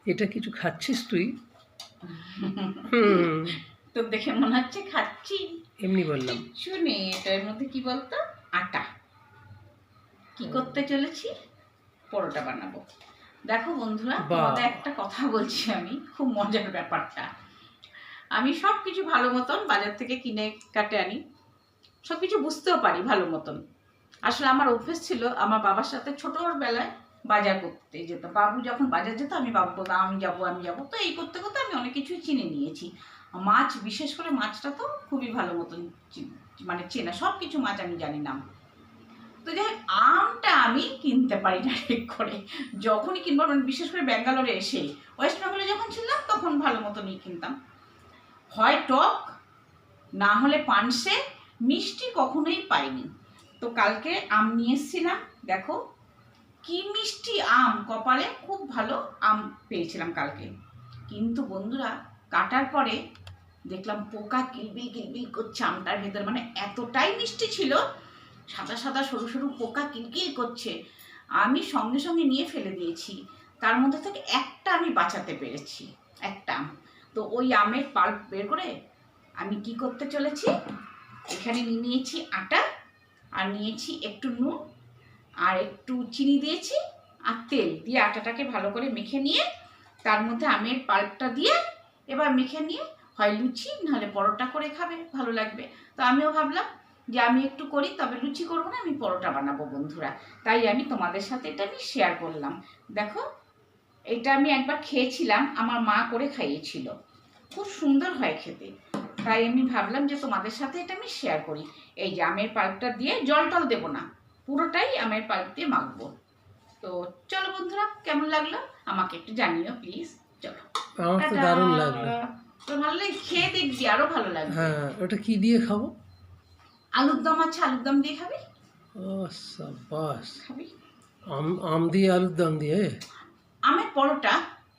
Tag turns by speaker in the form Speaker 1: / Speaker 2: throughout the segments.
Speaker 1: এটা কিছু খাচ্ছিস তুই?
Speaker 2: তো দেখে মনে হচ্ছে খাচ্ছি।
Speaker 1: এমনি বললাম।
Speaker 2: কিচ্ছু নেই, এটার মধ্যে কি বলতো, আটা। কি করতে চলেছি, পরোটা বানাবো। দেখো বন্ধুরা, তোমাদের একটা কথা বলছি আমি, খুব মজার ব্যাপারটা। আমি সব কিছু ভালো মতন বাজার থেকে কিনে কাটে আনি, সব কিছু বুঝতেও পারি ভালো মতন। আসলে আমার অভ্যেস ছিল আমার বাবার সাথে ছোটোবেলায় বাজার করতে যেত। বাবু যখন বাজার যেত আমি বাবু বলতাম আমি যাবো। তো এই করতে করতে আমি অনেক কিছুই চিনে নিয়েছি। মাছ, বিশেষ করে মাছটা তো খুবই ভালো মতন মানে চেনা, সব কিছু মাছ আমি জানি নাম। তো যাই, আমটা আমি কিনতে পারি না ঠিক করে। যখনই কিনবো, মানে বিশেষ করে ব্যাঙ্গালোরে এসে, ওয়েস্ট বেঙ্গলে যখন ছিলাম তখন ভালো মতনই কিনতাম। হয় টক, না হলে পানসে, মিষ্টি কখনোই পাইনি। তো কালকে আম নিয়ে এসেছিলাম, দেখো কি মিষ্টি আম, কপালে খুব ভালো আম পেয়েছিলাম কালকে। কিন্তু বন্ধুরা, কাটার পরে দেখলাম পোকা কিলবিল কিলবিল করছে আমটার ভেতর, মানে এতটাই মিষ্টি ছিল, সাদা সাদা সরু সরু পোকা কিলকিল করছে। আমি সঙ্গে সঙ্গে নিয়ে ফেলে দিয়েছি। তার মধ্যে থেকে একটা আমি বাঁচাতে পেরেছি, একটা আম। তো ওই আমের পাল্প বের করে আমি কি করতে চলেছি, এখানে নিয়েছি আটা, আর নিয়েছি একটু নুন, আর একটু চিনি দিয়েছি, আর তেল দিয়ে আটাটাকে ভালো করে মেখে নিয়ে তার মধ্যে আমের পাল্পটা দিয়ে এবার মেখে নিয়ে হয় লুচি নাহলে পরোটা করে খাবে, ভালো লাগবে। তো আমিও ভাবলাম যে আমি একটু করি, তবে লুচি করবো না, আমি পরোটা বানাবো বন্ধুরা। তাই আমি তোমাদের সাথে এটা আমি শেয়ার করলাম। দেখো, এটা আমি একবার খেয়েছিলাম, আমার মা করে খাইয়েছিল, খুব সুন্দর হয় খেতে। তাই আমি ভাবলাম যে তোমাদের সাথে এটা আমি শেয়ার করি। এই যে আমের পাল্পটা দিয়ে, জল টল দেবো না, পুরোটাই আমের পাল্প দিয়ে মাখবো। তো চলো বন্ধুরা, কেমন লাগলো আমাকে একটু জানিও প্লিজ। চলো,
Speaker 1: আমার তো দারুণ লাগলো।
Speaker 2: তো ভালো লাগে, খেয়ে দেখবি আরো ভালো লাগবে।
Speaker 1: হ্যাঁ, ওটা কি দিয়ে খাবো?
Speaker 2: আলুর দম আছে, আলুর দম দিয়ে খাবি?
Speaker 1: ও সাবাস,
Speaker 2: খাবি
Speaker 1: আম দিয়ে আলুর দম দিয়ে?
Speaker 2: আমের পরোটা।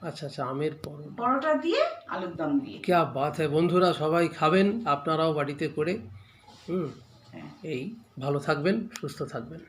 Speaker 1: আচ্ছা আচ্ছা, আমের পরোটা।
Speaker 2: পরোটা দিয়ে আলুর দম দিয়ে।
Speaker 1: क्या बात है বন্ধুরা, সবাই খাবেন আপনারাও বাড়িতে করে। এই ভালো থাকবেন, সুস্থ থাকবেন।